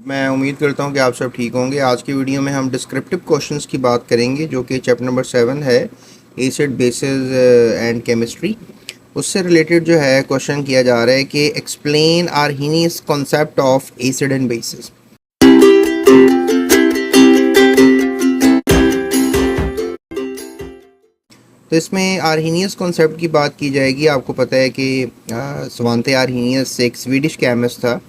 मैं उम्मीद करता हूँ कि आप सब ठीक होंगे। आज की वीडियो में हम डिस्क्रिप्टिव क्वेश्चंस की बात करेंगे, जो कि चैप्टर नंबर 7 है, एसिड बेसिस एंड केमिस्ट्री। उससे रिलेटेड जो है क्वेश्चन किया जा रहा है कि explain Arrhenius concept of acid and bases. तो इसमें आर्हीनियस कॉन्सेप्ट की बात की जाएगी। आपको पता है कि स्वांते आर्हीनियस एक स्वीडिश केमिस्ट था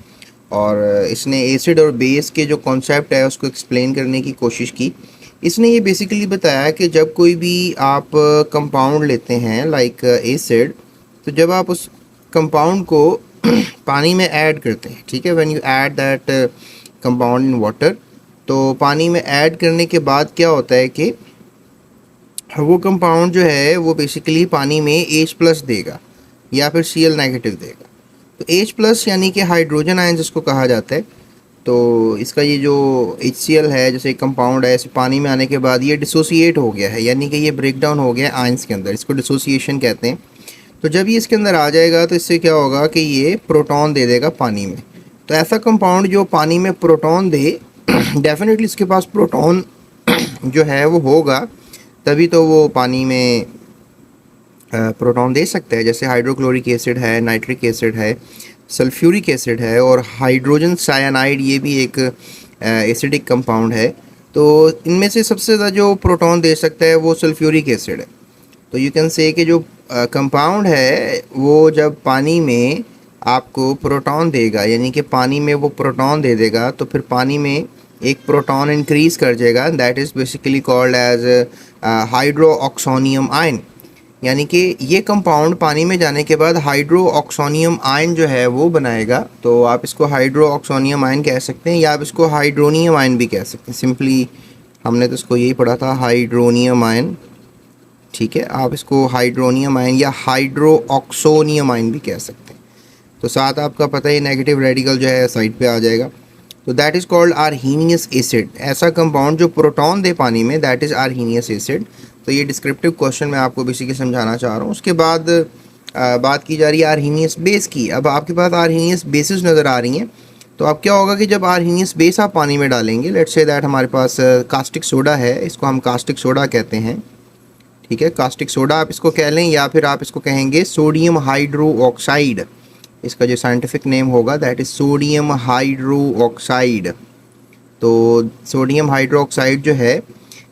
और इसने एसिड और बेस के जो कॉन्सेप्ट है उसको एक्सप्लेन करने की कोशिश की। इसने ये बेसिकली बताया कि जब कोई भी आप कंपाउंड लेते हैं लाइक एसिड, तो जब आप उस कंपाउंड को पानी में ऐड करते हैं, ठीक है, when you add that compound in water, तो पानी में ऐड करने के बाद क्या होता है कि वो कंपाउंड जो है वो बेसिकली पानी में H+ देगा या फिर Cl नेगेटिव देगा। तो H+ यानी कि हाइड्रोजन आयन जिसको कहा जाता है। तो इसका ये जो HCl है, जैसे एक कंपाउंड है, ऐसे पानी में आने के बाद ये डिसोसिएट हो गया है, यानी कि ये ब्रेक डाउन हो गया है आयंस के अंदर, इसको डिसोसिएशन कहते हैं। तो जब ये इसके अंदर आ जाएगा तो इससे क्या होगा कि ये प्रोटॉन दे देगा पानी में। तो ऐसा कंपाउंड जो पानी में प्रोटॉन दे डेफिनेटली इसके पास प्रोटॉन जो है वो होगा, तभी तो वो पानी में प्रोटॉन दे सकता है। जैसे हाइड्रोक्लोरिक एसिड है, नाइट्रिक एसिड है, सल्फ्यूरिक एसिड है और हाइड्रोजन साइनाइड, ये भी एक एसिडिक कंपाउंड है। तो इनमें से सबसे ज़्यादा जो प्रोटॉन दे सकता है वो सल्फ्यूरिक एसिड है। तो यू कैन से कि जो कंपाउंड है वो जब पानी में आपको प्रोटॉन देगा, यानी कि पानी में वो प्रोटॉन दे देगा, तो फिर पानी में एक प्रोटॉन इंक्रीज कर जाएगा। That is basically called as hydroxonium ion. यानी कि ये कंपाउंड पानी में जाने के बाद हाइड्रोऑक्सोनियम आयन जो है वो बनाएगा। तो आप इसको हाइड्रोऑक्सोनियम आयन कह सकते हैं या आप इसको हाइड्रोनियम आयन भी कह सकते हैं। सिंपली हमने तो इसको यही पढ़ा था, हाइड्रोनियम आयन, ठीक है। आप इसको हाइड्रोनियम आयन या हाइड्रोऑक्सोनियम आयन भी कह सकते हैं। तो साथ आपका पता है नेगेटिव रेडिकल जो है साइड पे आ जाएगा। तो that is called Arrhenius acid. ऐसा कंपाउंड जो प्रोटॉन दे पानी में, दैट इज़ आर्हीनियस एसिड। तो ये डिस्क्रिप्टिव क्वेश्चन मैं आपको बेसिकली समझाना चाह रहा हूँ। उसके बाद बात की जा रही है आर्हीनियस बेस की। अब आपके पास आर्हीनियस बेसिस नज़र आ रही हैं। तो अब क्या होगा कि जब आर्हीनियस बेस आप पानी में डालेंगे, लेट्स से दैट हमारे पास कास्टिक सोडा है, इसको हम कास्टिक सोडा कहते हैं, ठीक है। कास्टिक सोडा आप इसको कह लें या फिर आप इसको कहेंगे सोडियम हाइड्रो ऑक्साइड। इसका जो साइंटिफिक नेम होगा that is sodium hydro oxide. तो सोडियम हाइड्रो ऑक्साइड जो है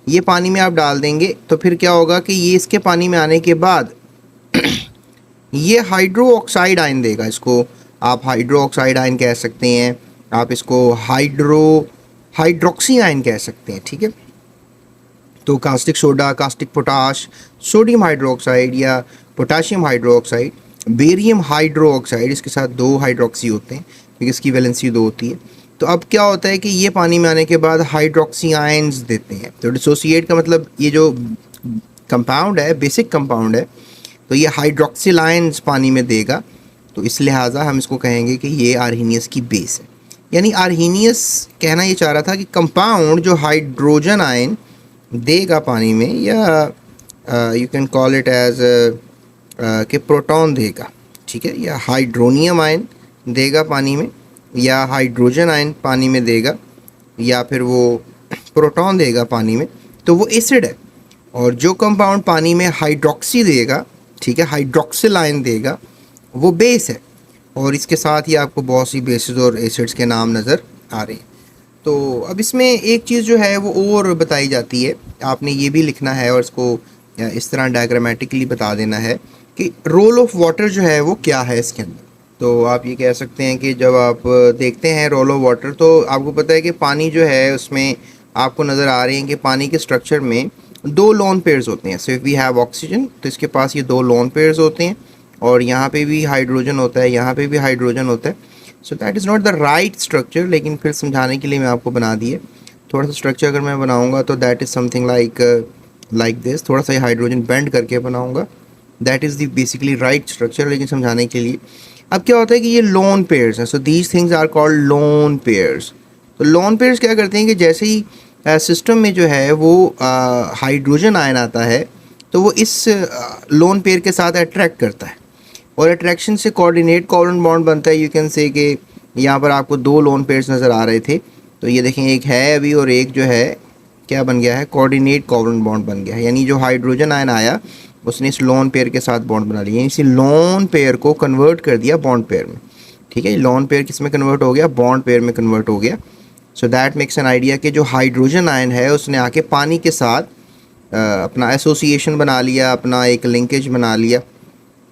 ये पानी में आप डाल देंगे, तो फिर क्या होगा कि ये इसके पानी में आने के बाद ये हाइड्रो ऑक्साइड आयन देगा। इसको आप हाइड्रो ऑक्साइड आयन कह सकते हैं, आप इसको हाइड्रोक्सी आयन कह सकते हैं, ठीक है। तो caustic soda, caustic potash, sodium hydroxide या पोटाशियम हाइड्रोक्साइड, बेरियम हाइड्रोक्साइड, इसके साथ 2 हाइड्रोक्सी होते हैं क्योंकि इसकी वैलेंसी 2 होती है। तो अब क्या होता है कि ये पानी में आने के बाद हाइड्रोक्सी आयंस देते हैं। तो डिसोसिएट का मतलब ये जो कंपाउंड है, बेसिक कंपाउंड है, तो ये हाइड्रोक्सिल आयंस पानी में देगा। तो इस लिहाजा हम इसको कहेंगे कि ये आर्हीनियस की बेस है। यानी आर्हीनियस कहना ये चाह रहा था कि कंपाउंड जो हाइड्रोजन आयन देगा पानी में, या you can call it as कि प्रोटॉन देगा, ठीक है, या हाइड्रोनियम आयन देगा पानी में, या हाइड्रोजन आयन पानी में देगा, या फिर वो प्रोटॉन देगा पानी में, तो वो एसिड है। और जो कंपाउंड पानी में हाइड्रोक्सी देगा, ठीक है, हाइड्रोक्सिल आयन देगा, वो बेस है। और इसके साथ ही आपको बहुत सी बेसिस और एसिड्स के नाम नज़र आ रहे हैं। तो अब इसमें एक चीज़ जो है वो और बताई जाती है, आपने ये भी लिखना है और इसको इस तरह डायग्रामेटिकली बता देना है कि रोल ऑफ वाटर जो है वो क्या है इसके अंदर। तो आप ये कह सकते हैं कि जब आप देखते हैं रोल ऑफ वाटर, तो आपको पता है कि पानी जो है उसमें आपको नज़र आ रही है कि पानी के स्ट्रक्चर में 2 लोन पेयर्स होते हैं। So if we have oxygen, तो इसके पास ये 2 लोन पेयर्स होते हैं और यहाँ पे भी हाइड्रोजन होता है, यहाँ पे भी हाइड्रोजन होता है। सो that is not the right structure, लेकिन फिर समझाने के लिए मैं आपको बना दिए। थोड़ा सा स्ट्रक्चर अगर मैं बनाऊँगा तो that is something like this. थोड़ा सा हाइड्रोजन बेंड करके बनाऊँगा, that is the basically right structure, लेकिन समझाने के लिए। अब क्या होता है कि ये लोन पेयर्स हैं। So these things are called lone pairs. तो लोन पेयर्स क्या करते हैं कि जैसे ही सिस्टम में जो है वो हाइड्रोजन आयन आता है, तो वो इस लोन पेयर के साथ अट्रैक्ट करता है और अट्रैक्शन से कोऑर्डिनेट कोवलेंट बॉन्ड बनता है। यू कैन से कि यहाँ पर आपको 2 लोन पेयर्स नज़र आ रहे थे, तो ये देखें एक है अभी और एक जो है क्या बन गया है, कोऑर्डिनेट कोवलेंट बॉन्ड बन गया है। यानी जो हाइड्रोजन आयन आया उसने इस लोन पेयर के साथ बॉन्ड बना लिया, इसी लोन पेयर को कन्वर्ट कर दिया बॉन्ड पेयर में। ठीक है, लोन पेयर किस में कन्वर्ट हो गया, बॉन्ड पेयर में कन्वर्ट हो गया। So that makes an idea कि जो हाइड्रोजन आयन है उसने आके पानी के साथ अपना एसोसिएशन बना लिया, अपना एक लिंकेज बना लिया।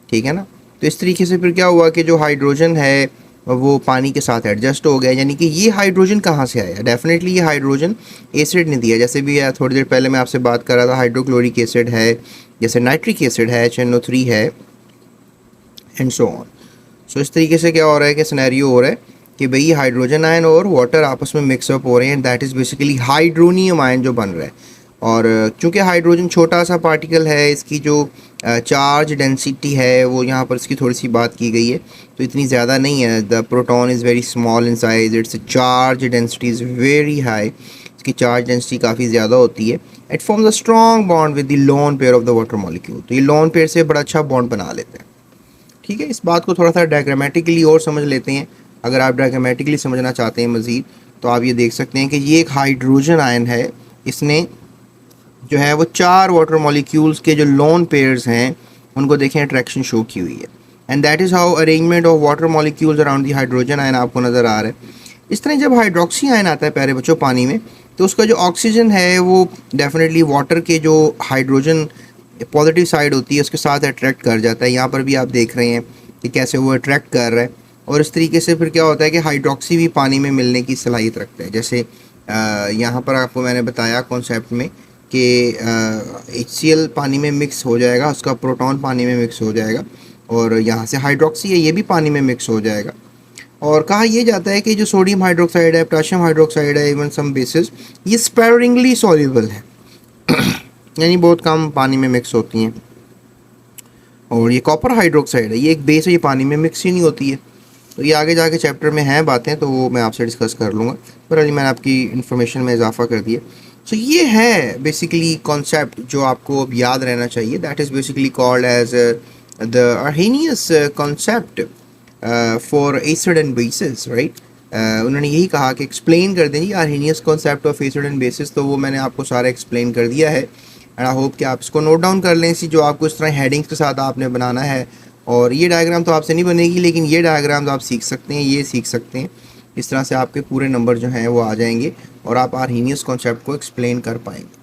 ठीक है ना, तो इस तरीके से फिर क्या हुआ कि जो हाइड्रोजन है वो पानी के साथ एडजस्ट हो गया। यानी कि ये हाइड्रोजन कहाँ से आया, डेफिनेटली ये हाइड्रोजन एसिड ने दिया। जैसे भी थोड़ी देर पहले मैं आपसे बात कर रहा था, हाइड्रोक्लोरिक एसिड है, जैसे नाइट्रिक एसिड है, HNO3 है, एंड सो ऑन। सो इस तरीके से क्या हो रहा है कि सिनेरियो हो रहा है कि भाई हाइड्रोजन आयन और वाटर आपस में मिक्सअप हो रहे हैं, that is basically hydronium ion जो बन रहा है। और चूँकि हाइड्रोजन छोटा सा पार्टिकल है, इसकी जो चार्ज डेंसिटी है वो यहाँ पर इसकी थोड़ी सी बात की गई है, तो इतनी ज़्यादा नहीं है। The proton is very small in size, it's charge density is very high, इसकी चार्ज डेंसिटी काफ़ी ज़्यादा होती है। It forms a strong bond with the lone pair of the water molecule, तो ये लोन पेयर से बड़ा अच्छा बॉन्ड बना लेते हैं। ठीक है, इस बात को थोड़ा सा डायग्रामेटिकली और समझ लेते हैं। अगर आप डायग्रामेटिकली समझना चाहते हैं मज़ीद, तो आप ये देख सकते हैं कि ये एक हाइड्रोजन आयन है, इसने जो है वो 4 वाटर मॉलिक्यूल्स के जो लोन पेयर्स हैं उनको देखें अट्रैक्शन शो की हुई है, and that is how arrangement of water molecules around the hydrogen ion आपको नज़र आ रहा है। इस तरह जब हाइड्रोक्सी आयन आता है प्यारे बच्चों पानी में, तो उसका जो ऑक्सीजन है वो डेफिनेटली वाटर के जो हाइड्रोजन पॉजिटिव साइड होती है उसके साथ अट्रैक्ट कर जाता है। यहाँ पर भी आप देख रहे हैं कि कैसे वो अट्रैक्ट कर रहा है, और इस तरीके से फिर क्या होता है कि हाइड्रोक्सी भी पानी में मिलने की सलाहियत रखता है। जैसे यहाँ पर आपको मैंने बताया कॉन्सेप्ट में कि HCl पानी में मिक्स हो जाएगा, उसका प्रोटॉन पानी में मिक्स हो जाएगा, और यहाँ से हाइड्रोक्सी है ये भी पानी में मिक्स हो जाएगा। और कहा यह जाता है कि जो सोडियम हाइड्रोक्साइड है, पोटेशियम हाइड्रोक्साइड है, इवन सम बेसिस, ये स्पैरिंगली सॉल्युबल है यानी बहुत कम पानी में मिक्स होती हैं। और ये कॉपर हाइड्रोक्साइड है, ये एक बेस है, ये पानी में मिक्स ही नहीं होती है। तो ये आगे जाके चैप्टर में हैं बातें, तो वो मैं आपसे डिस्कस कर लूँगा, पर अभी मैंने आपकी इन्फॉर्मेशन में इजाफा कर दिया। सो ये है बेसिकली कॉन्सेप्ट जो आपको अब याद रहना चाहिए, that is basically called as the Arrhenius concept for acid and bases, right. उन्होंने यही कहा कि एक्सप्लेन कर दें Arrhenius concept of acid and bases, तो वो मैंने आपको सारा एक्सप्लेन कर दिया है, एंड आई होप कि आप इसको नोट डाउन कर लें, इसी जो आपको इस तरह हेडिंग्स के साथ आपने बनाना है। और ये डायग्राम तो आपसे नहीं बनेगी, लेकिन ये डायग्राम आप सीख सकते हैं, ये सीख सकते हैं, इस तरह से आपके पूरे नंबर जो हैं वो आ जाएंगे और आप अर्हेनियस कॉन्सेप्ट को एक्सप्लेन कर पाएंगे।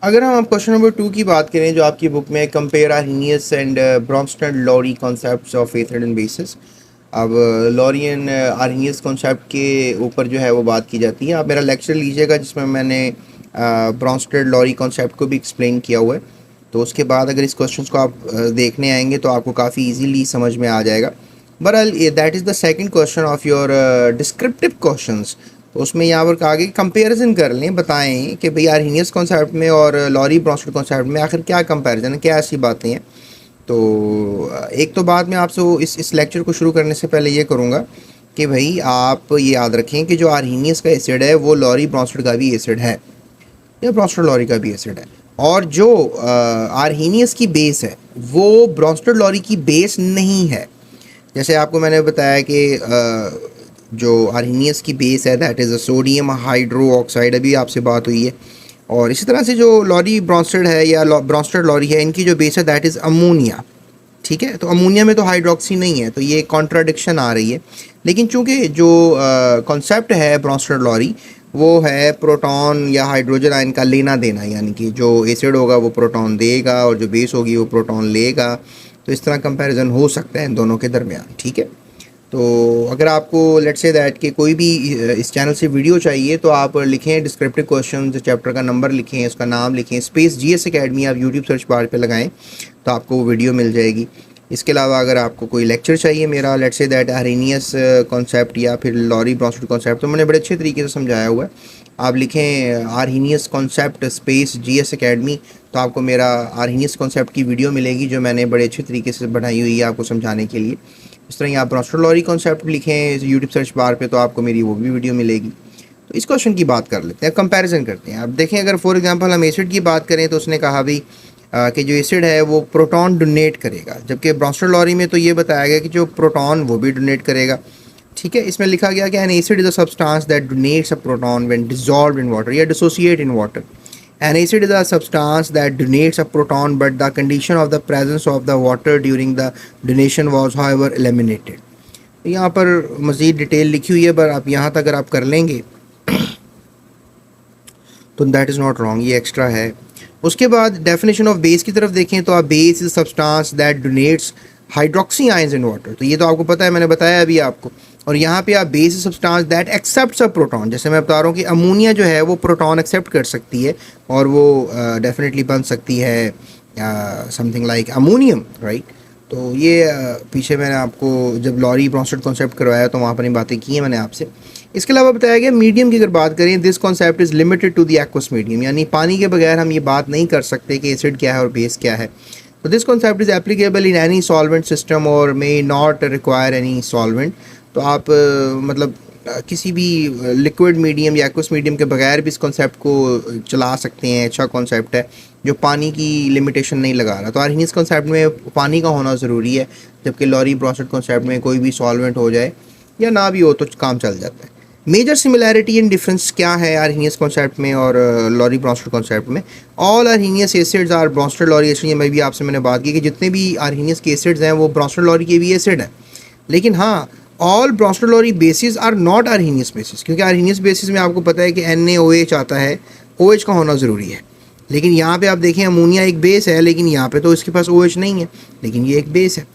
अगर हम क्वेश्चन नंबर 2 की बात करें जो आपकी बुक में, compare Arrhenius and Bronsted Lowry concepts of acid and bases. अब लॉरी एंड अर्हेनियस कॉन्सेप्ट के ऊपर जो है वो बात की जाती है। आप मेरा लेक्चर लीजिएगा जिसमें मैंने ब्रॉन्स्टेड लॉरी कॉन्सेप्ट को भी एक्सप्लेन किया हुआ है, तो उसके बाद अगर इस क्वेश्चन को आप देखने आएंगे तो आपको काफ़ी ईजीली समझ में आ जाएगा। बहरहाल that is the second question of your descriptive questions. तो उसमें यहाँ पर आगे कंपैरिजन कर लें, बताएं कि भाई अर्हेनियस कॉन्सेप्ट में और लॉरी ब्रॉन्स्टेड कॉन्सेप्ट में आखिर क्या कंपैरिजन है, क्या ऐसी बातें हैं। तो एक तो बात मैं आपसे इस लेक्चर को शुरू करने से पहले ये करूँगा कि भाई आप ये याद रखें कि जो अर्हेनियस का एसिड है वो लॉरी ब्रॉन्स्टेड का भी एसिड है, या ब्रॉन्स्टेड लॉरी का भी एसिड है। और जो अर्हेनियस की बेस है वो ब्रॉन्स्टेड लॉरी की बेस नहीं है। जैसे आपको मैंने बताया कि जो अर्हेनियस की बेस है that is a sodium hydro oxide, अभी आपसे बात हुई है। और इसी तरह से जो लॉरी ब्रॉन्स्टेड है या ब्रॉन्स्टेड लॉरी है, इनकी जो बेस है दैट इज़ अमोनिया। ठीक है, तो अमोनिया में तो हाइड्रोक्सी नहीं है, तो ये कॉन्ट्राडिक्शन आ रही है। लेकिन चूंकि जो कॉन्सेप्ट है ब्रॉन्स्टेड लॉरी वो है प्रोटॉन या हाइड्रोजन आयन का लेना देना, यानी कि जो एसिड होगा वो प्रोटॉन देगा और जो बेस होगी वो प्रोटॉन लेगा। तो इस तरह कंपैरिजन हो सकता है इन दोनों के दरमियान। ठीक है, तो अगर आपको लेट्स से दैट कि कोई भी इस चैनल से वीडियो चाहिए तो आप लिखें डिस्क्रिप्टिव क्वेश्चन, चैप्टर का नंबर लिखें, उसका नाम लिखें, स्पेस GS अकेडमी आप यूट्यूब सर्च बार पे लगाएं तो आपको वो वीडियो मिल जाएगी। इसके अलावा अगर आपको कोई लेक्चर चाहिए मेरा, लेट्स से दैट अर्हेनियस कॉन्सेप्ट या फिर लॉरी ब्रॉन्स्टेड कॉन्सेप्ट, तो मैंने बड़े अच्छे तरीके से समझाया हुआ है। आप लिखें अर्हेनियस कॉन्सेप्ट स्पेस GS अकेडमी, तो आपको मेरा अर्हेनियस कॉन्सेप्ट की वीडियो मिलेगी जो मैंने बड़े अच्छे तरीके से बनाई हुई है आपको समझाने के लिए। इस तरह ही आप ब्रॉन्स्टेड लॉरी कॉन्सेप्ट लिखें यूट्यूब सर्च बार पे तो आपको मेरी वो भी वीडियो मिलेगी। तो इस क्वेश्चन की बात कर लेते हैं, कंपैरिजन करते हैं। अब देखें, अगर फॉर एग्जांपल हम एसिड की बात करें तो उसने कहा भी कि जो एसिड है वो प्रोटॉन डोनेट करेगा, जबकि ब्रॉन्स्टेड लॉरी में तो ये बताया गया कि जो प्रोटॉन वो भी डोनेट करेगा। ठीक है, इसमें लिखा गया कि an acid is a substance that donates a proton when dissolved in water या dissociate in water. An acid is a substance that donates a proton but the condition of the presence of the water during the donation was however eliminated. यहाँ पर मज़ीद detail लिखी हुई है, पर आप यहाँ तक अगर आप कर लेंगे तो दैट इज़ नॉट रॉन्ग, ये एक्स्ट्रा है। उसके बाद डेफिनेशन ऑफ बेस की तरफ देखें तो आप base is substance that donates hydroxy ions in water, तो ये तो आपको पता है, मैंने बताया अभी आपको। और यहाँ पे आप base substance that accepts a proton, जैसे मैं बता रहा हूँ कि अमोनिया जो है वो प्रोटॉन एक्सेप्ट कर सकती है और वो डेफिनेटली बन सकती है समथिंग लाइक अमोनियम, राइट। तो ये पीछे मैंने आपको जब लॉरी ब्रॉन्स्टेड कॉन्सेप्ट करवाया तो वहाँ पर ये बातें की हैं मैंने आपसे। इसके अलावा बताया गया मीडियम की अगर बात करें, this concept is limited to the aqueous medium, यानी पानी के बगैर हम ये बात नहीं कर सकते कि एसिड क्या है और बेस क्या है। तो this concept is applicable in any solvent system और may not require any solvent. तो आप मतलब किसी भी लिक्विड मीडियम या एक्वस मीडियम के बगैर भी इस कॉन्सेप्ट को चला सकते हैं। अच्छा कॉन्सेप्ट है जो पानी की लिमिटेशन नहीं लगा रहा। तो आर्हीनियस कॉन्सेप्ट में पानी का होना ज़रूरी है, जबकि लॉरी ब्रॉन्स्टेड कॉन्सेप्ट में कोई भी सॉल्वेंट हो जाए या ना भी हो तो काम चल जाता है। मेजर सिमिलैरिटी एंड डिफरेंस क्या है आर्हीनियस कॉन्सेप्ट में और लॉरी ब्रॉन्स्टेड कॉन्सेप्ट में? All Arrhenius acids are Bronsted Lowry acid. ये मैं भी आपसे मैंने बात की कि जितने भी आर्हीनियस के एसिड्स हैं वो ब्रॉन्स्टेड लॉरी के भी एसिड हैं। लेकिन हाँ, all Bronsted Lowry bases are not Arrhenius bases, क्योंकि आर्हीनियस बेसिस में आपको पता है कि NaOH आता है, OH का होना ज़रूरी है। लेकिन यहाँ पे आप देखें अमोनिया एक बेस है, लेकिन यहाँ पे तो इसके पास OH नहीं है, लेकिन ये एक बेस है।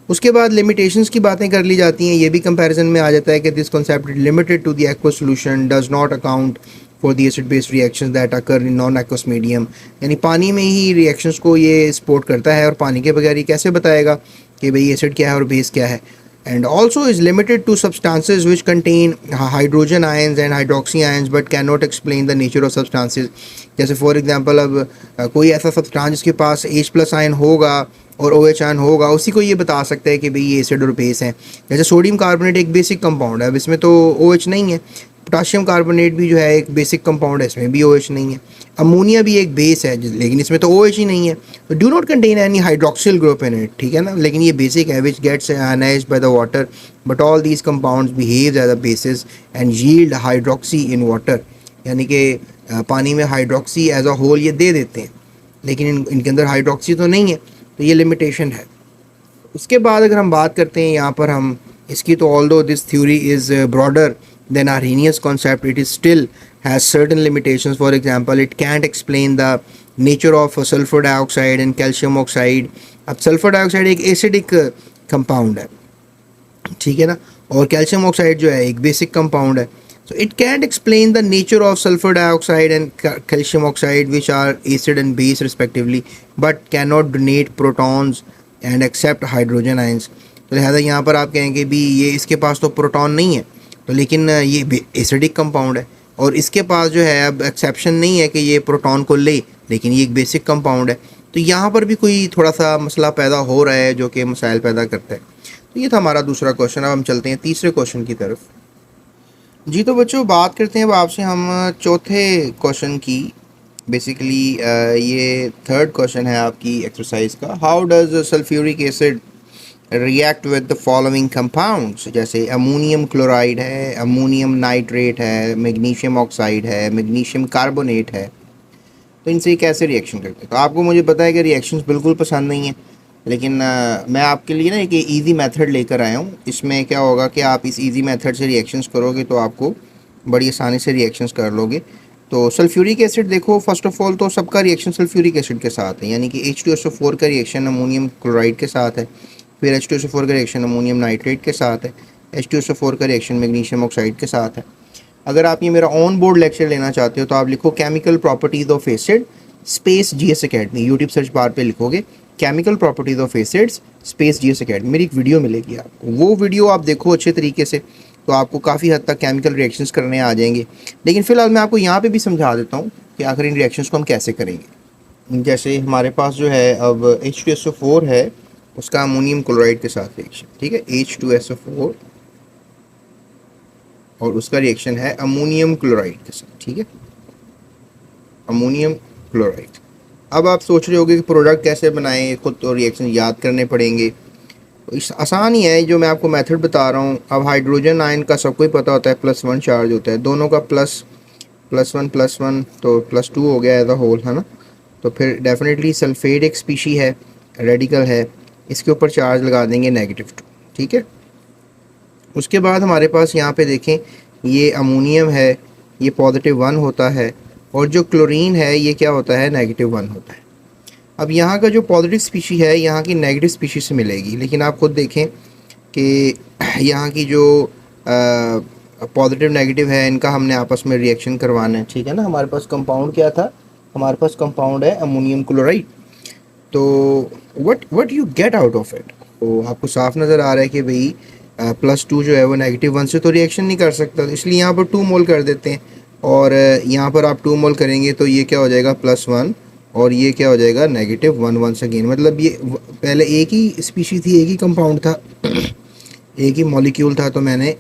उसके बाद लिमिटेशंस की बातें कर ली जाती हैं, ये भी कंपैरिजन में आ जाता है कि this concept limited to the aqueous solution does not account for the acid based reactions that occur in non aqueous medium, यानी पानी में ही रिएक्शंस को ये सपोर्ट करता है और पानी के बगैर ये कैसे बताएगा कि भाई एसिड क्या है और बेस क्या है। and also is limited to substances which contain hydrogen ions and hydroxy ions but cannot explain the nature of substances। जैसे फॉर एग्जांपल अब कोई ऐसा सब्सटेंस जिसके पास H+ आयन होगा और OH आयन होगा, उसी को ये बता सकता है कि भाई ये एसिड और बेस हैं। जैसे सोडियम कार्बोनेट एक बेसिक कंपाउंड है, अब इसमें तो OH नहीं है। पोटाशियम कार्बोनेट भी जो है एक बेसिक कंपाउंड है, इसमें भी OH नहीं है। अमोनिया भी एक बेस है, लेकिन इसमें तो OH ही नहीं है। तो do not contain any hydroxyl group in it, ठीक है ना, लेकिन ये बेसिक है which gets ionized by the water, but all these compounds behave as a bases and yield hydroxy in water, यानी कि पानी में हाइड्रोक्सी एज अ होल ये दे देते हैं, लेकिन इनके अंदर हाइड्रोक्सी तो नहीं है, तो ये लिमिटेशन है। उसके बाद अगर हम बात करते हैं यहाँ पर हम इसकी, तो although this theory is broader then Arrhenius concept, it is still has certain limitations. For example, it can't explain the nature of sulfur dioxide and calcium oxide। अब सल्फर डाइऑक्साइड एक एसिडिक कंपाउंड है, ठीक है ना, और calcium oxide जो है एक बेसिक कंपाउंड है। so it can't explain the nature of sulfur dioxide and calcium oxide which are acid and base respectively but cannot donate protons and accept hydrogen ions। तो लिहाजा यहाँ पर आप कहेंगे भी ये इसके पास तो प्रोटॉन नहीं है, तो लेकिन ये एसिडिक कंपाउंड है, और इसके पास जो है अब एक्सेप्शन नहीं है कि ये प्रोटॉन को ले, लेकिन ये एक बेसिक कंपाउंड है। तो यहाँ पर भी कोई थोड़ा सा मसला पैदा हो रहा है जो कि मसाइल पैदा करता है। तो ये था हमारा दूसरा क्वेश्चन। अब हम चलते हैं तीसरे क्वेश्चन की तरफ। जी तो बच्चों बात करते हैं अब आपसे हम चौथे क्वेश्चन की। बेसिकली ये थर्ड क्वेश्चन है आपकी एक्सरसाइज का। How does sulphuric acid react with the following compounds, जैसे अमोनियम क्लोराइड है, अमोनियम नाइट्रेट है, मैग्नीशियम ऑक्साइड है, मैग्नीशियम कार्बोनेट है, तो इनसे कैसे रिएक्शन करते हैं। तो आपको मुझे पता है कि रिएक्शंस बिल्कुल पसंद नहीं है, लेकिन मैं आपके लिए ना एक ईजी मेथड लेकर आया हूँ। इसमें क्या होगा कि आप इस ईजी मेथड से रिएक्शंस करोगे तो आपको बड़ी आसानी से रिएक्शंस कर लोगे। तो सल्फ्यूरिक एसिड देखो, फर्स्ट ऑफ ऑल तो सबका रिएक्शन सल्फ्यूरिक एसिड के साथ है, यानी कि H2SO4 का रिएक्शन अमोनियम क्लोराइड के साथ है, फिर H2SO4 का रिएक्शन अमोनियम नाइट्रेट के साथ है, H2SO4 का रिएक्शन मैग्नीशियम ऑक्साइड के साथ है। अगर आप ये मेरा ऑन बोर्ड लेक्चर लेना चाहते हो तो आप लिखो chemical properties of acid space GS academy, YouTube search bar पे लिखोगे chemical properties of acids space GS academy, मेरी एक वीडियो मिलेगी आपको। वो वीडियो आप देखो अच्छे तरीके से, तो आपको काफ़ी हद तक केमिकल रिएक्शंस करने आ जाएंगे। लेकिन फ़िलहाल मैं आपको यहाँ पे भी समझा देता हूँ कि आखिर इन रिएक्शंस को हम कैसे करेंगे। जैसे हमारे पास जो है अब H2SO4 है, उसका अमोनियम क्लोराइड के साथ रिएक्शन, ठीक है, H2SO4 और उसका रिएक्शन है अमोनियम क्लोराइड के साथ, ठीक है, अमोनियम क्लोराइड। अब आप सोच रहे होगे कि प्रोडक्ट कैसे बनाएं, खुद तो रिएक्शन याद करने पड़ेंगे। तो इस आसान ही है जो मैं आपको मेथड बता रहा हूँ। अब हाइड्रोजन आयन का सबको ही पता होता है +1 चार्ज होता है, दोनों का +1 तो +2 हो गया एज अ होल, है ना। तो फिर डेफिनेटली सल्फेट एक स्पीशी है, रेडिकल है, इसके ऊपर चार्ज लगा देंगे -2, ठीक है। उसके बाद हमारे पास यहाँ पे देखें ये अमोनियम है, ये +1 होता है, और जो क्लोरीन है ये क्या होता है, -1 होता है। अब यहाँ का जो पॉजिटिव स्पीशी है यहाँ की नेगेटिव स्पीशी से मिलेगी, लेकिन आप खुद देखें कि यहाँ की जो पॉजिटिव नेगेटिव है इनका हमने आपस में रिएक्शन करवाना है, ठीक है ना। हमारे पास कंपाउंड क्या था, हमारे पास कंपाउंड है अमोनियम क्लोराइड। तो what you get out of it, तो आपको साफ नज़र आ रहा है कि भाई +2 जो है वो -1 से तो रिएक्शन नहीं कर सकता, तो इसलिए यहाँ पर 2 मोल कर देते हैं, और यहाँ पर आप 2 मोल करेंगे तो ये क्या हो जाएगा +1, और ये क्या हो जाएगा -1 वंस अगेन। मतलब ये पहले एक ही स्पीशी थी, एक ही कंपाउंड था, एक ही मॉलिक्यूल था, तो मैंने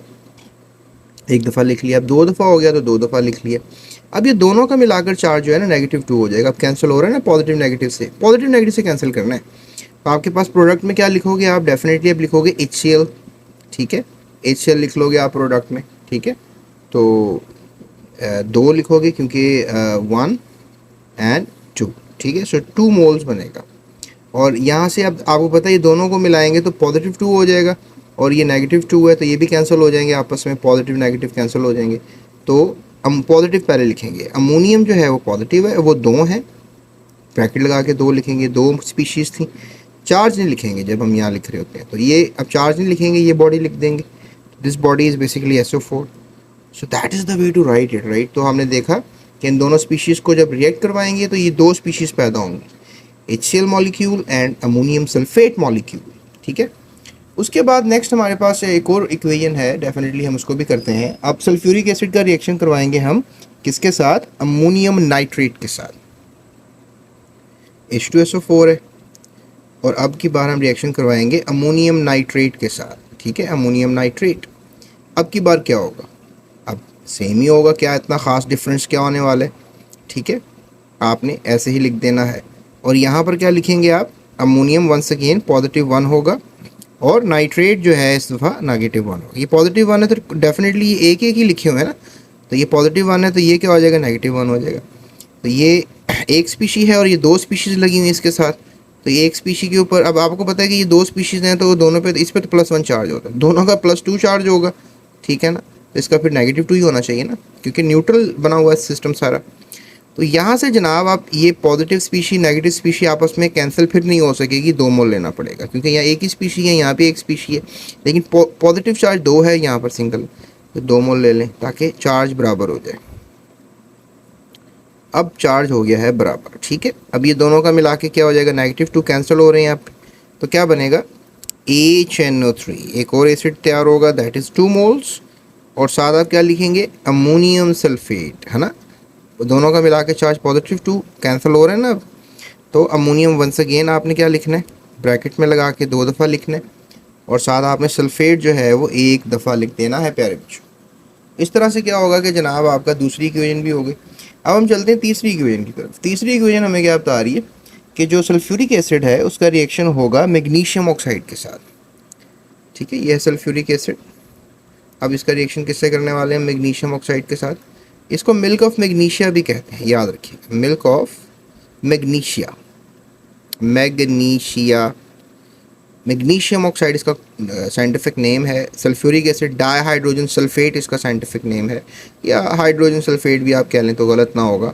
एक दफ़ा लिख लिया। अब 2 दफ़ा हो गया तो 2 दफ़ा लिख लिया। अब ये दोनों का मिलाकर चार्ज जो है ना -2 हो जाएगा। अब कैंसिल हो रहा है ना, पॉजिटिव नेगेटिव से कैंसिल करना है। तो आपके पास प्रोडक्ट में क्या लिखोगे आप, डेफिनेटली आप लिखोगे HCl, ठीक है, HCl लिख लोगे आप प्रोडक्ट में, ठीक है। तो 2 लिखोगे क्योंकि 1 एंड 2, ठीक है। सो 2 मोल्स बनेगा, और यहाँ से अब आपको पता है ये दोनों को मिलाएंगे तो +2 हो जाएगा, और ये -2 है तो ये भी कैंसिल हो जाएंगे आपस में, पॉजिटिव नेगेटिव कैंसिल हो जाएंगे। तो हम पॉजिटिव पहले लिखेंगे, अमोनियम जो है वो पॉजिटिव है, वो 2 है, ब्रैकेट लगा के 2 लिखेंगे, 2 स्पीशीज़ थी। चार्ज नहीं लिखेंगे जब हम यहाँ लिख रहे होते हैं, तो ये अब चार्ज नहीं लिखेंगे, ये बॉडी लिख देंगे, this body is basically SO4। So that is the way to write it, right. तो हमने देखा कि इन दोनों स्पीशीज़ को जब रिएक्ट करवाएंगे तो ये 2 स्पीशीज़ पैदा होंगी, HCl molecule and ammonium sulphate molecule, ठीक है। उसके बाद नेक्स्ट हमारे पास एक और इक्वेशन है, डेफिनेटली हम उसको भी करते हैं। अब सल्फ्यूरिक एसिड का रिएक्शन करवाएंगे हम किसके साथ, अमोनियम नाइट्रेट के साथ। H2SO4 है, और अब की बार हम रिएक्शन करवाएंगे अमोनियम नाइट्रेट के साथ, ठीक है, अमोनियम नाइट्रेट। अब की बार क्या होगा, अब सेम ही होगा, क्या इतना ख़ास डिफरेंस क्या होने वाला है, ठीक है। आपने ऐसे ही लिख देना है, और यहाँ पर क्या लिखेंगे आप, अमोनियम वंस अगेन +1 होगा, और नाइट्रेट जो है इस दफ़ा -1 होगा। ये +1 है तो डेफिनेटली एक एक ही लिखे हुए हैं ना, तो ये +1 है तो ये क्या हो जाएगा, -1 हो जाएगा। तो ये एक स्पीशी है और ये 2 स्पीशीज़ लगी हुई हैं इसके साथ, तो ये एक स्पीशी के ऊपर, अब आपको पता है कि ये 2 स्पीशीज़ हैं तो दोनों पे, इस पे तो +1 चार्ज होता है, दोनों का +2 चार्ज होगा, ठीक है ना। तो इसका फिर -2 ही होना चाहिए ना, क्योंकि न्यूट्रल बना हुआ है सिस्टम सारा। तो यहाँ से जनाब आप ये पॉजिटिव स्पीशी नेगेटिव स्पीशी आपस में कैंसिल फिर नहीं हो सकेगी, 2 मोल लेना पड़ेगा, क्योंकि यहाँ एक ही स्पीशी है, यहाँ पे एक स्पीशी है, लेकिन पॉजिटिव चार्ज 2 है यहाँ पर सिंगल, तो 2 मोल ले लें ताकि चार्ज बराबर हो जाए। अब चार्ज हो गया है बराबर, ठीक है। अब ये दोनों का मिला के क्या हो जाएगा, -2 कैंसिल हो रहे हैं यहाँ पे, तो क्या बनेगा HNO3, एक और एसिड तैयार होगा, दैट इज़ 2 मोल्स, और साथ आप क्या लिखेंगे, अमोनियम सल्फेट, है ना। दोनों का मिला के चार्ज +2 कैंसिल हो रहे हैं ना। अब तो अमोनियम वंस अगेन आपने क्या लिखना है, ब्रैकेट में लगा के 2 दफ़ा लिखना है, और साथ आपने सल्फेट जो है वो 1 दफ़ा लिख देना है प्यारे बच्चों। इस तरह से क्या होगा कि जनाब आपका दूसरी इक्वेशन भी हो गई। अब हम चलते हैं तीसरी इक्वेशन की तरफ। तीसरी इक्वेशन हमें क्या बता रही है कि जो सल्फ्यूरिक एसिड है उसका रिएक्शन होगा मैग्नीशियम ऑक्साइड के साथ, ठीक है। यह है सल्फ्यूरिक एसिड। अब इसका रिएक्शन किससे करने वाले हैं, मैग्नीशियम ऑक्साइड के साथ। इसको मिल्क ऑफ मैग्नीशिया भी कहते हैं, याद रखिए, milk of magnesia, magnesium oxide इसका साइंटिफिक नेम है। सल्फ्यूरिक एसिड डाईहाइड्रोजन सल्फेट इसका साइंटिफिक नेम है, या हाइड्रोजन सल्फेट भी आप कह लें तो गलत ना होगा।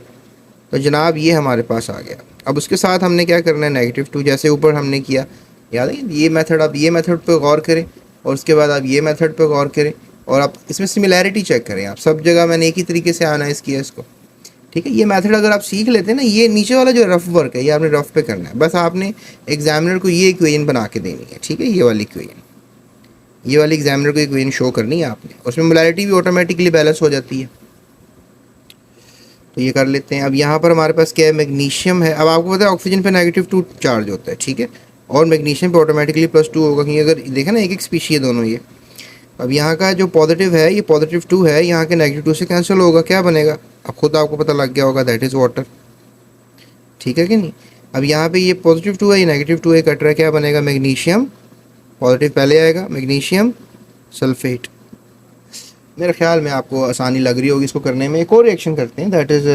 तो जनाब ये हमारे पास आ गया। अब उसके साथ हमने क्या करना है, -2, जैसे ऊपर हमने किया, याद है ये मेथड। आप ये मेथड पे गौर करें, और उसके बाद आप ये मेथड पे गौर करें, और आप इसमें सिमिलैरिटी चेक करें। आप सब जगह मैंने एक ही तरीके से एनालाइज किया इसको, ठीक है। ये मेथड अगर आप सीख लेते हैं ना, ये नीचे वाला जो रफ वर्क है ये आपने रफ पे करना है, बस आपने एग्जामिनर को ये इक्वेशन बना के देनी है, ठीक है। ये वाली इक्वेशन, ये वाली एग्जामिनर को इक्वेशन शो करनी है आपने, उसमें मोलैरिटी भी ऑटोमेटिकली बैलेंस हो जाती है। तो ये कर लेते हैं। अब यहाँ पर हमारे पास क्या है, मैग्नीशियम है। अब आपको पता है ऑक्सीजन पे -2 चार्ज होता है, ठीक है, और मैग्नीशियम पे ऑटोमेटिकली +2 होगा, क्योंकि अगर देखा ना एक एक स्पीशी है दोनों ये। अब यहाँ का जो पॉजिटिव है ये +2 है, यहाँ के -2 से कैंसिल होगा, क्या बनेगा, अब खुद आपको पता लग गया होगा, दैट इज़ वाटर, ठीक है कि नहीं। अब यहाँ पे ये +2 है, ये -2 है, कट रहा है, क्या बनेगा, मैग्नीशियम पॉजिटिव पहले आएगा, मैग्नीशियम सल्फेट। मेरे ख्याल में आपको आसानी लग रही होगी इसको करने में। एक और रिएक्शन करते हैं, दैट इज़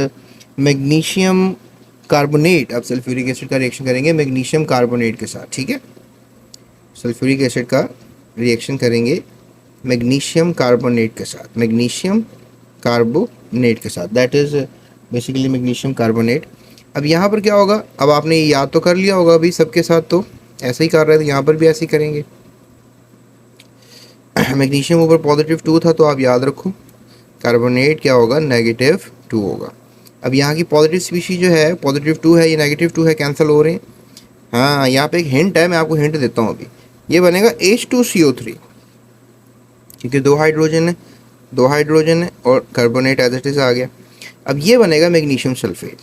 मैग्नीशियम कार्बोनेट। आप सल्फ्यूरिक एसिड का रिएक्शन करेंगे मैग्नीशियम कार्बोनेट के साथ, ठीक है। सल्फ्यूरिक एसिड का रिएक्शन करेंगे मैग्नीशियम कार्बोनेट के साथ, मैग्नीशियम कार्बोनेट के साथ, that is basically magnesium carbonate. अब यहाँ पर क्या होगा, अब आपने ये याद तो कर लिया होगा अभी सबके साथ, तो ऐसे ही कर रहे थे, यहाँ पर भी ऐसे ही करेंगे। मैग्नीशियम ऊपर +2 था तो आप याद रखो, कार्बोनेट क्या होगा, -2 होगा। अब यहाँ की पॉजिटिव स्पीशीज जो है +2 है, ये -2 है, कैंसिल हो रहे हैं। हाँ, यहाँ पे एक हिंट है, मैं आपको हिंट देता हूँ अभी। ये बनेगा H2CO3, क्योंकि 2 हाइड्रोजन है और कार्बोनेट एज इट इज़ आ गया। अब ये बनेगा मैग्नीशियम सल्फेट।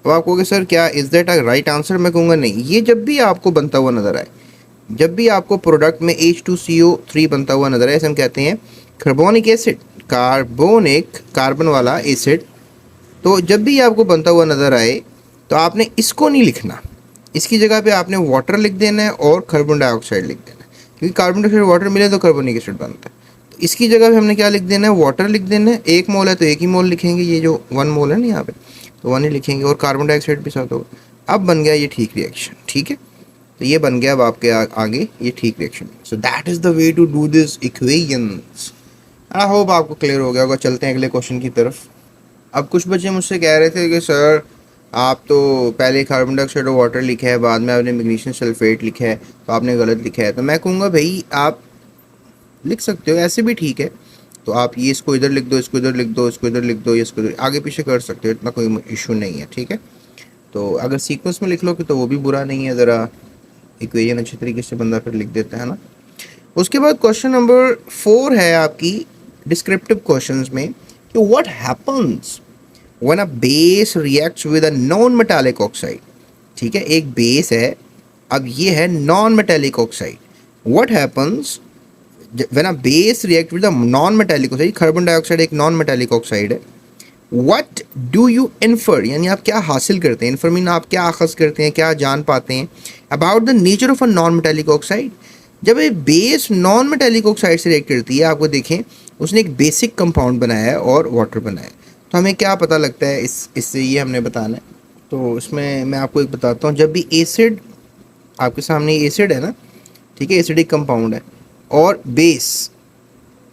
अब आप कहोगे सर क्या is that a right answer? मैं कहूँगा नहीं। ये जब भी आपको बनता हुआ नज़र आए, जब भी आपको प्रोडक्ट में H2CO3 बनता हुआ नज़र आए, इसे हम कहते हैं कार्बोनिक एसिड, कार्बन वाला एसिड। तो जब भी आपको बनता हुआ नज़र आए तो आपने इसको नहीं लिखना, इसकी जगह पे आपने वाटर लिख देना है और कार्बन डाइऑक्साइड लिख देना है, क्योंकि कार्बन डाइऑक्साइड वाटर मिले तो कार्बोनिक एसिड बनता है। तो इसकी जगह पे हमने क्या लिख देना है, वाटर लिख देना है। 1 मोल है तो 1 ही मोल लिखेंगे, ये जो 1 मोल है ना यहाँ पे, तो 1 ही लिखेंगे, और कार्बन डाइऑक्साइड भी साथ होगा। अब बन गया ये ठीक रिएक्शन, ठीक है। तो ये बन गया अब आपके आगे ये ठीक reaction. So that is the way to do this equations. I hope आपको क्लियर हो गया होगा। चलते हैं अगले क्वेश्चन की तरफ। अब कुछ बच्चे मुझसे कह रहे थे कि सर आप तो पहले कार्बन डाइऑक्साइड और वाटर लिखा है, बाद में आपने मैग्नीशियम सल्फेट लिखा है, तो आपने गलत लिखा है। तो मैं कहूँगा भाई आप लिख सकते हो, ऐसे भी ठीक है। तो आप ये इसको इधर लिख दो, इसको इधर लिख दो, इसको इधर लिख दो, इसको इधर आगे पीछे कर सकते हो, इतना कोई इशू नहीं है, ठीक है। तो अगर सीक्वेंस में लिख लो तो वो भी बुरा नहीं है, ज़रा इक्वेशन अच्छी तरीके से बंदा फिर लिख देता है ना। उसके बाद क्वेश्चन नंबर 4 है आपकी डिस्क्रिप्टिव क्वेश्चंस में कि what happens when a base reacts with a non metallic oxide. ठीक है, एक बेस है, अब ये है non metallic oxide. What happens when a base react with a non metallic oxide, carbon dioxide एक नॉन मेटालिक ऑक्साइड है। What do you infer, यानी आप क्या हासिल करते हैं, इन्फर मीन आप क्या अखज़ करते हैं, क्या जान पाते हैं about the nature of a non metallic oxide. जब ये बेस नॉन मेटालिक ऑक्साइड से रिएक्ट करती है, आपको देखें उसने एक बेसिक कंपाउंड बनाया है और वाटर बनाया है, तो हमें क्या पता लगता है इससे, ये हमने बताना है। तो इसमें मैं आपको एक बताता हूँ, जब भी एसिड आपके सामने एसिड है ना, ठीक है, एसिडिक कंपाउंड है, और बेस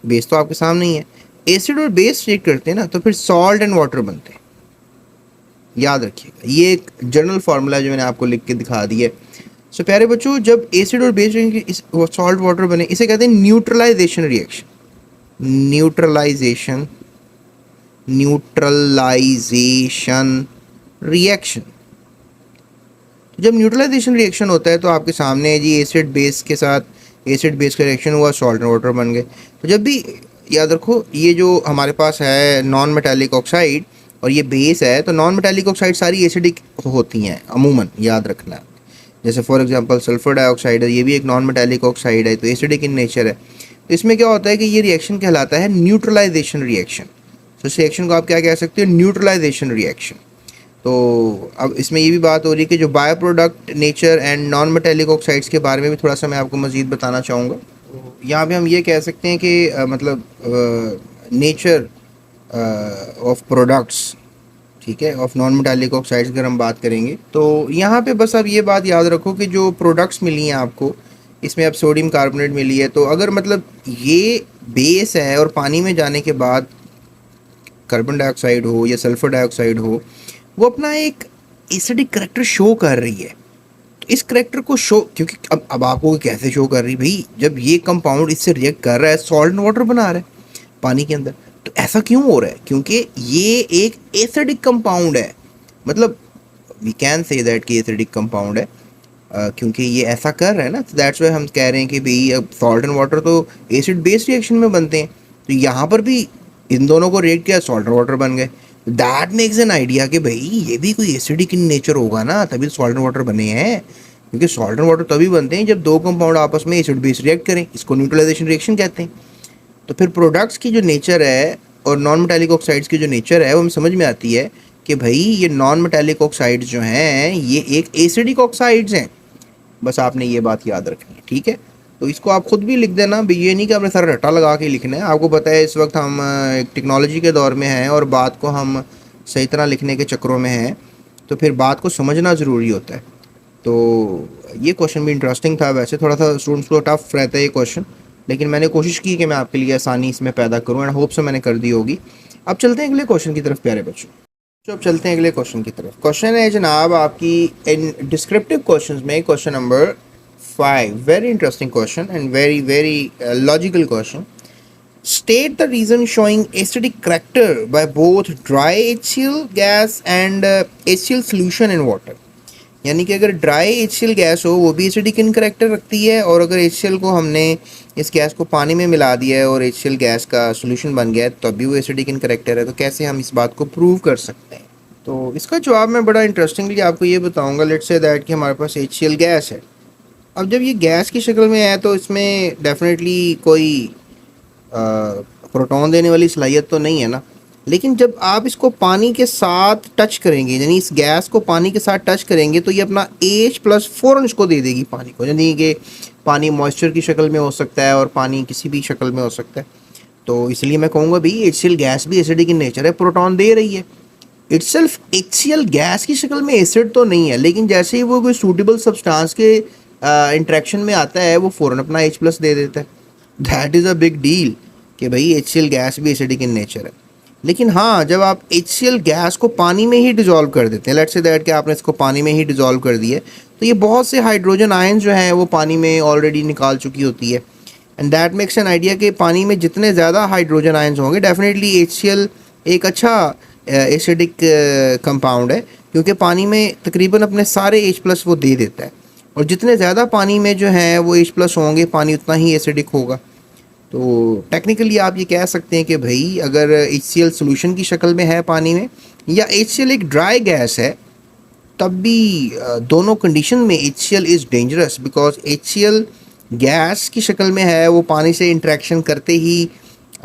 तो आपके सामने ही है, एसिड और बेस रिएक्ट करते हैं ना, तो फिर सॉल्ट एंड वाटर बनते हैं। याद रखिएगा, ये एक जनरल फार्मूला जो मैंने आपको लिख के दिखा दिया है। सो प्यारे बच्चों, जब एसिड और बेस सॉल्ट वाटर बने, इसे कहते हैं न्यूट्रलाइजेशन रिएक्शन। Neutralization reaction. जब न्यूट्रलाइजेशन रिएक्शन होता है तो आपके सामने है जी, एसिड बेस के साथ एसिड बेस का रिएक्शन हुआ, सॉल्ट एंड वाटर बन गए। तो जब भी याद रखो, ये जो हमारे पास है नॉन मेटालिक ऑक्साइड और ये बेस है, तो नॉन मेटालिक ऑक्साइड सारी एसिडिक होती हैं अमूमन, याद रखना। जैसे फॉर एग्जांपल सल्फर डाइऑक्साइड है, ये भी एक नॉन मेटालिक ऑक्साइड है, तो एसिडिक इन नेचर है। तो इसमें क्या होता है कि ये रिएक्शन कहलाता है न्यूट्रलाइजेशन रिएक्शन। तो इस रिएक्शन को आप क्या कह सकते हो, न्यूट्रलाइजेशन रिएक्शन। तो अब इसमें ये भी बात हो रही है कि जो bio product nature and non metallic oxides के बारे में भी थोड़ा सा मैं आपको मज़ीद बताना चाहूँगा। यहाँ पे हम ये कह सकते हैं कि मतलब नेचर ऑफ प्रोडक्ट्स, ठीक है, ऑफ नॉन मेटालिक ऑक्साइड्स अगर हम बात करेंगे, तो यहाँ पे बस आप ये बात याद रखो कि जो प्रोडक्ट्स मिली हैं आपको, इसमें अब सोडियम कार्बोनेट मिली है, तो अगर मतलब ये बेस है और पानी में जाने के बाद कार्बन डाइऑक्साइड हो या सल्फर डाइऑक्साइड हो, वो अपना एक एसिडिक करेक्टर शो कर रही है। तो इस करेक्टर को शो, क्योंकि अब आपको कैसे शो कर रही भाई, जब ये कंपाउंड इससे रिएक्ट कर रहा है, सॉल्ट एंड वाटर बना रहा है पानी के अंदर, तो ऐसा क्यों हो रहा है, क्योंकि ये एक एसिडिक कंपाउंड है। मतलब वी कैन से दैट कि एसिडिक कंपाउंड है, क्योंकि ये ऐसा कर रहा है ना, तो दैट्स वाई हम कह रहे हैं कि भाई अब सॉल्ट एंड वाटर तो एसिड बेस्ड रिएक्शन में बनते हैं, तो यहाँ पर भी इन दोनों को रिएक्ट किया, सॉल्ट एंड वाटर बन गए। दैट मेक्स एन आइडिया कि भाई ये भी कोई एसिडिक इन नेचर होगा ना, तभी सॉल्ट एंड वाटर बने हैं। क्योंकि सॉल्ट एंड वाटर तभी बनते हैं जब दो कंपाउंड आपस में एसिड बेस रिएक्ट करें, इसको न्यूट्रलाइजेशन रिएक्शन कहते हैं। तो फिर प्रोडक्ट्स की जो नेचर है और नॉन मेटालिक ऑक्साइड्स की जो नेचर है, वो हमें समझ में आती है कि भाई ये नॉन मेटालिक ऑक्साइड्स जो हैं ये एक एसिडिक ऑक्साइड्स हैं। बस आपने ये बात याद रखनी है, ठीक है। तो इसको आप खुद भी लिख देना, ये नहीं कि आपने सारा रट्टा लगा के लिखना है। आपको पता है इस वक्त हम एक टेक्नोलॉजी के दौर में हैं और बात को हम सही तरह लिखने के चक्करों में हैं, तो फिर बात को समझना ज़रूरी होता है। तो ये क्वेश्चन भी इंटरेस्टिंग था, वैसे थोड़ा सा स्टूडेंट्स को टफ रहता है ये क्वेश्चन, लेकिन मैंने कोशिश की कि मैं आपके लिए आसानी इसमें पैदा करूँ एंड होप से मैंने कर दी होगी। अब चलते हैं अगले क्वेश्चन की तरफ प्यारे बच्चों। तो अब चलते हैं अगले क्वेश्चन की तरफ। क्वेश्चन है जनाब आपकी इन डिस्क्रिप्टिव क्वेश्चंस में question number 5, very interesting question and very very logical question. State the reason showing acidic character by both dry HCl gas and HCl solution in water। यानी कि अगर ड्राई HCl गैस हो वो भी acidic in character रखती है, और अगर HCl को हमने इस गैस को पानी में मिला दिया है और HCl गैस का सोल्यूशन बन गया है तो अभी वो एसिडिक इन करेक्टर है। तो कैसे हम इस बात को प्रूव कर सकते हैं? तो इसका जवाब मैं बड़ा इंटरेस्टिंगली आपको ये बताऊंगा। लेट्स से दैट कि हमारे पास HCl गैस है। अब जब ये गैस की शक्ल में है तो इसमें डेफिनेटली कोई प्रोटॉन देने वाली सलाहियत तो नहीं है ना। लेकिन जब आप इसको पानी के साथ टच करेंगे, यानी इस गैस को पानी के साथ टच करेंगे, तो ये अपना H+ फ़ौरन इसको दे देगी पानी को। यानी कि पानी मॉइस्चर की शक्ल में हो सकता है और पानी किसी भी शक्ल में हो सकता है। तो इसलिए मैं कहूँगा भाई HCl गैस भी एसिडिक इन नेचर है, प्रोटॉन दे रही है। इटसेल्फ HCl गैस की शक्ल में एसिड तो नहीं है, लेकिन जैसे ही वो कोई सूटेबल सब्सटेंस के इंट्रैक्शन में आता है वो फ़ौरन अपना H+ दे देता है। That is a big deal कि भाई HCl गैस भी एसिडिक इन नेचर है। लेकिन हाँ, जब आप HCl गैस को पानी में ही डिज़ोल्व कर देते हैं, लेट्स से दैट कि आपने इसको पानी में ही डिज़ोल्व कर दिया है, तो ये बहुत से हाइड्रोजन आयन जो हैं वो पानी में ऑलरेडी निकाल चुकी होती है। And that makes an idea कि पानी में जितने ज़्यादा हाइड्रोजन आयन्स होंगे डेफिनेटली HCl एक अच्छा एसिडिक कंपाउंड है, क्योंकि पानी में तकरीबन अपने सारे H+ वो दे देता है, और जितने ज़्यादा पानी में जो है वो H+ होंगे पानी उतना ही एसिडिक होगा। तो टेक्निकली आप ये कह सकते हैं कि भाई अगर HCl सोल्यूशन की शक्ल में है पानी में या HCl एक ड्राई गैस है, तब भी दोनों कंडीशन में HCl is dangerous, because HCl gas की शक्ल में है, वो पानी से इंटरेक्शन करते ही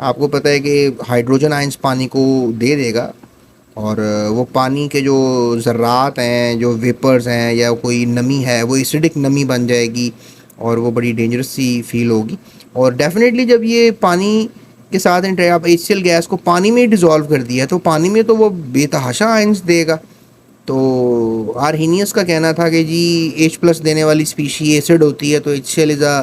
आपको पता है कि हाइड्रोजन आयंस पानी को दे देगा, और वो पानी के जो ज़र्रात हैं, जो वेपर्स हैं या कोई नमी है, वो एसिडिक नमी बन जाएगी और वो बड़ी डेंजरस सी फील होगी। और डेफिनेटली जब ये पानी के साथ आप HCl गैस को पानी में ही डिज़ोल्व कर दिया तो पानी में तो वो बेतहाशा आयंस देगा। तो आर्हीनियस का कहना था कि जी H+ देने वाली स्पीशी एसिड होती है, तो HCl is a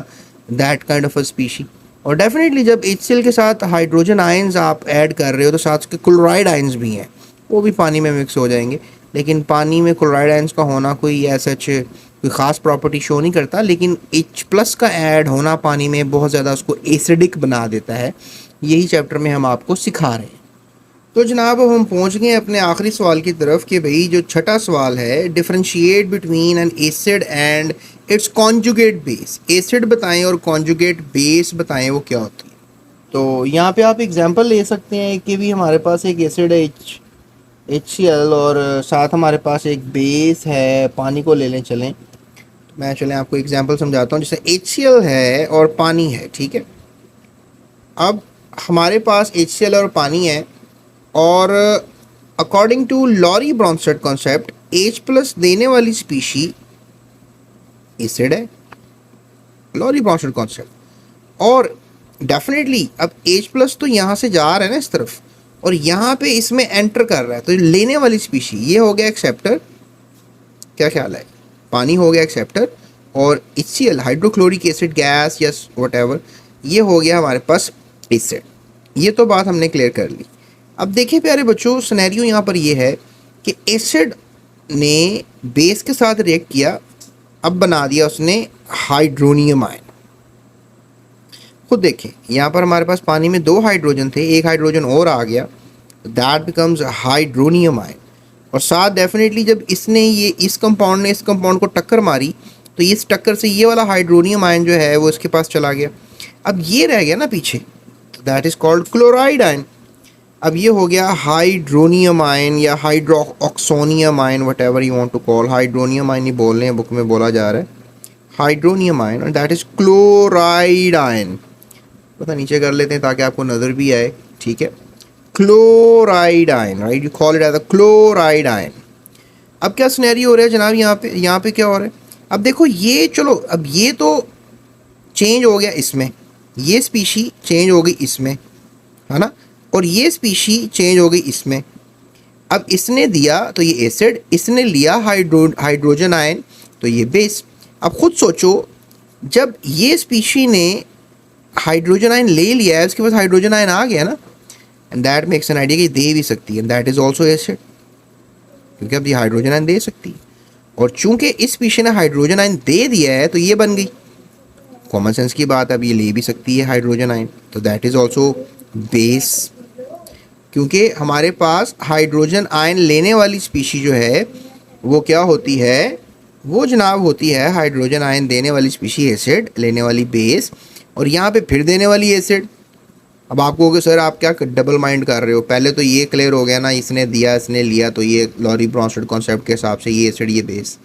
that kind of a species. और डेफिनेटली जब HCl के साथ हाइड्रोजन आयंस आप ऐड कर रहे हो तो साथ के क्लोराइड आयंस भी हैं, वो भी पानी में मिक्स हो जाएंगे। लेकिन पानी में क्लोराइड आयंस का होना कोई ऐसा कोई ख़ास प्रॉपर्टी शो नहीं करता, लेकिन H+ का ऐड होना पानी में बहुत ज़्यादा उसको एसिडिक बना देता है। यही चैप्टर में हम आपको सिखा रहे हैं। तो जनाब अब हम पहुंच गए अपने आखिरी सवाल की तरफ कि भाई जो छठा सवाल है, differentiate between N acid and its conjugate base. Acid बताएं और कॉन्जुगेट बेस बताएं वो क्या होती है। तो यहाँ पे आप एग्जांपल ले सकते हैं कि भी हमारे पास एक एसिड है HCl और साथ हमारे पास एक बेस है, पानी को ले लें चलें। मैं चलें आपको एग्जांपल समझाता हूँ। जैसे HCl है और पानी है, ठीक है। अब हमारे पास HCl और पानी है, और according to Lowry Bronsted concept H+ देने वाली स्पीशी एसिड है, लॉरी ब्रॉन्स्टेड कॉन्सेप्ट। और डेफिनेटली अब H+ तो यहाँ से जा रहा है ना इस तरफ, और यहाँ पे इसमें एंटर कर रहा है, तो लेने वाली स्पीशी ये हो गया एक्सेप्टर। क्या ख्याल है? पानी हो गया एक्सेप्टर, और HCl हाइड्रोक्लोरिक एसिड गैस या व्हाटएवर ये हो गया हमारे पास एसिड। ये तो बात हमने क्लियर कर ली। अब देखिए प्यारे बच्चों, सिनेरियो यहाँ पर ये है कि एसिड ने बेस के साथ रिएक्ट किया, अब बना दिया उसने हाइड्रोनियम आयन। खुद देखें यहाँ पर हमारे पास पानी में 2 हाइड्रोजन थे, एक हाइड्रोजन और आ गया, दैट बिकम्स हाइड्रोनियम आयन। और साथ डेफिनेटली जब इसने ये इस कंपाउंड ने इस कंपाउंड को टक्कर मारी, तो इस टक्कर से ये वाला हाइड्रोनियम आयन जो है वो इसके पास चला गया। अब ये रह गया ना पीछे, तो that is called chloride ion. अब ये हो गया हाइड्रोनियम आयन या hydroxonium ion, whatever you want to call. Hydronium ion ही बोल रहे हैं, बुक में बोला जा रहा है हाइड्रोनियम आयन, और दैट इज़ क्लोराइड आयन। पता नीचे कर लेते हैं ताकि आपको नज़र भी आए, ठीक है। Chloride ion, right, you call it as a chloride ion. अब क्या सिनेरियो हो रहा है जनाब, यहाँ पे क्या हो रहा है अब देखो ये, चलो अब ये तो चेंज हो गया इसमें, ये स्पीशी चेंज हो गई इसमें, है ना, और ये स्पीशी चेंज हो गई इसमें। अब इसने दिया तो ये एसिड, इसने लिया हाइड्रोजन आयन तो ये बेस। अब खुद सोचो, जब ये स्पीशी ने हाइड्रोजन आयन ले लिया है, उसके पास हाइड्रोजन आयन आ गया ना, and that makes an idea कि दे भी सकती है, and that is also acid, क्योंकि अब ये हाइड्रोजन आयन दे सकती है। और चूंकि इस स्पीशी ने हाइड्रोजन आयन दे दिया है तो ये बन गई, कॉमन सेंस की बात, अब ये ले भी सकती है हाइड्रोजन आयन, तो दैट इज ऑल्सो बेस। क्योंकि हमारे पास हाइड्रोजन आयन लेने वाली स्पीशी जो है वो क्या होती है, वो जनाब होती है हाइड्रोजन आयन देने वाली स्पीशी एसिड, लेने वाली बेस, और यहाँ पे फिर देने वाली एसिड। अब आप कहोगे सर आप क्या डबल माइंड कर रहे हो, पहले तो ये क्लियर हो गया ना, इसने दिया इसने लिया, तो ये लॉरी ब्रॉन्स्टेड कॉन्सेप्ट के हिसाब से ये एसिड ये बेस।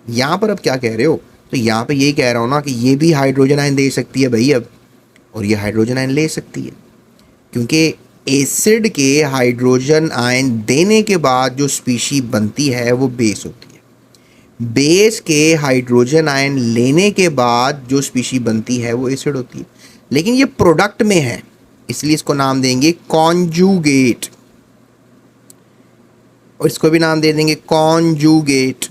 यहाँ पर अब क्या कह रहे हो, तो यहाँ पे यही कह रहा हूँ ना कि ये भी हाइड्रोजन आयन दे सकती है भाई अब, और ये हाइड्रोजन आयन ले सकती है, क्योंकि एसिड के हाइड्रोजन आयन देने के बाद जो स्पीशी बनती है वो बेस होती है, बेस के हाइड्रोजन आयन लेने के बाद जो स्पीशी बनती है वो एसिड होती है। लेकिन ये प्रोडक्ट में है, इसलिए इसको नाम देंगे कॉन्जुगेट, और इसको भी नाम दे देंगे कॉन्जुगेट।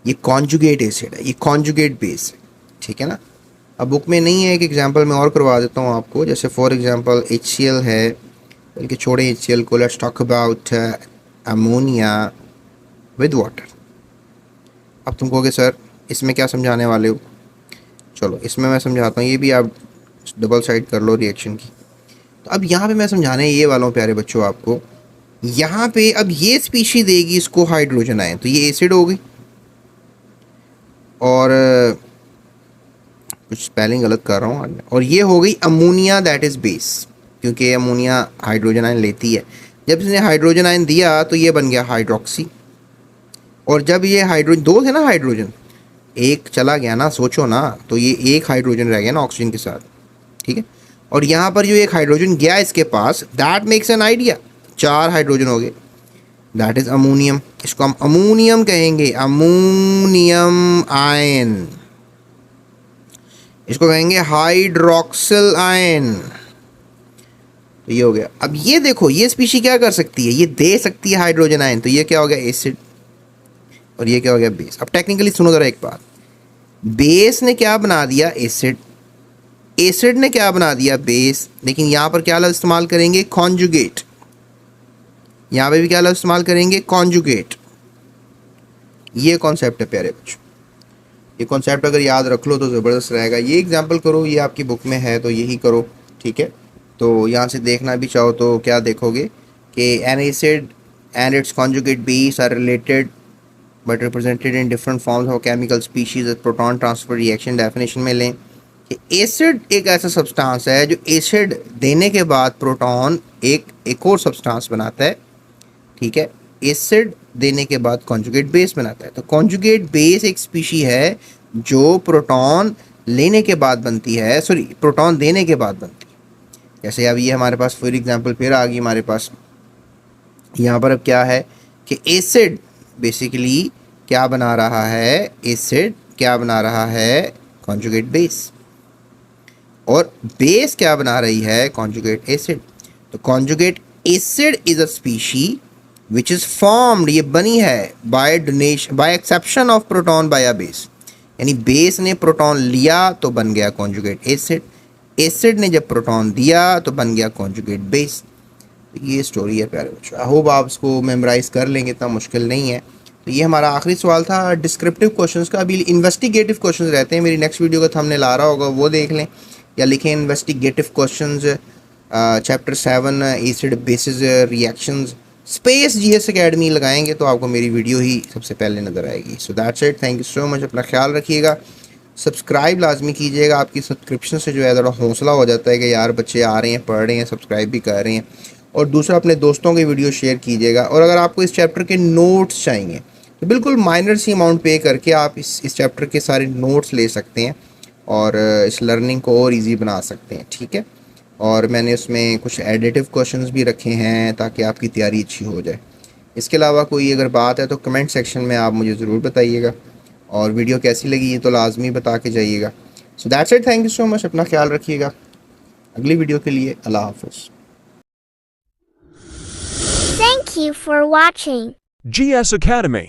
ये कॉन्जुगेट एसिड है, ये कॉन्जुगेट बेस है, ठीक है ना। अब बुक में नहीं है, एक एग्जांपल मैं और करवा देता हूँ आपको, जैसे फॉर एग्जांपल HCl है, बल्कि छोड़े HCl को, let's talk about ammonia with water. अब तुम कहोगे सर इसमें क्या समझाने वाले हो, चलो इसमें मैं समझाता हूँ, ये भी आप डबल साइड कर लो रिएक्शन की। तो अब यहाँ पे मैं समझाने ये वाला हूँ प्यारे बच्चों आपको, यहाँ पे अब ये स्पीशी देगी इसको हाइड्रोजन आयन, तो ये एसिड हो गई, और कुछ स्पेलिंग गलत कर रहा हूँ, और ये हो गई अमोनिया, दैट इज़ बेस, क्योंकि अमोनिया हाइड्रोजन आयन लेती है। जब इसने हाइड्रोजन आयन दिया तो ये बन गया हाइड्रोक्सी, और जब ये हाइड्रोजन, दो थे ना हाइड्रोजन, एक चला गया ना, सोचो ना, तो ये एक हाइड्रोजन रह गया ना ऑक्सीजन के साथ, ठीक है। और यहाँ पर जो एक हाइड्रोजन गया इसके पास, that makes an idea, 4 hydrogen हो गए, दैट इज अमोनियम। इसको हम अमोनियम कहेंगे, अमोनियम आयन, इसको कहेंगे हाइड्रोक्सिल आयन। तो ये हो गया। अब ये देखो, ये स्पीशी क्या कर सकती है, ये दे सकती है हाइड्रोजन आयन, तो ये क्या हो गया एसिड, और ये क्या हो गया बेस। अब टेक्निकली सुनो जरा एक बात, बेस ने क्या बना दिया एसिड, एसिड ने क्या बना दिया बेस, लेकिन यहाँ पर क्या लफ्ज़ इस्तेमाल करेंगे कॉन्जुगेट, यहाँ पे भी क्या लफ्ज़ इस्तेमाल करेंगे कॉन्जुगेट। ये कॉन्सेप्ट है प्यारे बच्चों, ये कॉन्सेप्ट अगर याद रख लो तो ज़बरदस्त रहेगा। ये एग्जाम्पल करो, ये आपकी बुक में है तो यही करो, ठीक है। तो यहाँ से देखना भी चाहो तो क्या देखोगे कि an acid and its conjugate base are related but represented in different forms of chemical species at proton transfer reaction. Definition में लें कि एसिड एक ऐसा सब्सटेंस है जो एसिड देने के बाद प्रोटॉन एक और सब्सटेंस बनाता है, ठीक है। एसिड देने के बाद कॉन्जुगेट बेस बनाता है। तो कॉन्जुगेट बेस एक स्पीशी है जो प्रोटॉन लेने के बाद बनती है, सॉरी प्रोटॉन देने के बाद बनती है। जैसे अब ये हमारे पास फॉर एग्जांपल फिर आ गई हमारे पास, यहाँ पर अब क्या है कि एसिड बेसिकली क्या बना रहा है, एसिड क्या बना रहा है कॉन्जुगेट बेस, और बेस क्या बना रही है कॉन्जुगेट एसिड। तो conjugate acid is a species which is formed, ये बनी है by donation, by exception of proton by a base, यानी बेस ने प्रोटॉन लिया तो बन गया कॉन्जुगेट एसिड, एसिड ने जब प्रोटॉन दिया तो बन गया कॉन्जुगेट बेस। तो ये स्टोरी है प्यारे बच्चों, आई होप आप इसको मेमोराइज कर लेंगे, इतना मुश्किल नहीं है। तो ये हमारा आखिरी सवाल था डिस्क्रिप्टिव क्वेश्चंस का। अभी इन्वेस्टिगेटिव क्वेश्चंस रहते हैं, मेरी नेक्स्ट वीडियो का थंबनेल आ रहा होगा वो देख लें, या लिखें investigative questions chapter 7 acid basis reactions, space GS academy लगाएंगे तो आपको मेरी वीडियो ही सबसे पहले नज़र आएगी। So that's it, thank you so much, अपना ख्याल रखिएगा, सब्सक्राइब लाजमी कीजिएगा। आपकी सब्सक्रिप्शन से जो है थोड़ा हौसला हो जाता है कि यार बच्चे आ रहे हैं, पढ़ रहे हैं, सब्सक्राइब भी कर रहे हैं। और दूसरा, अपने दोस्तों की वीडियो शेयर कीजिएगा। और अगर आपको इस चैप्टर के नोट्स चाहिए तो बिल्कुल माइनर सी अमाउंट पे करके आप इस चैप्टर के सारे नोट्स ले सकते हैं और इस लर्निंग को और ईजी बना सकते हैं, ठीक है। और मैंने उसमें कुछ एडिटिव क्वेश्चंस भी रखे हैं ताकि आपकी तैयारी अच्छी हो जाए। इसके अलावा कोई अगर बात है तो कमेंट सेक्शन में आप मुझे ज़रूर बताइएगा, और वीडियो कैसी लगी ये तो लाजमी बता के जाइएगा। So that's it, thank you so much, अपना ख्याल रखिएगा। अगली वीडियो के लिए अल्लाह हाफ़िज़। Thank you for watching. GS Academy.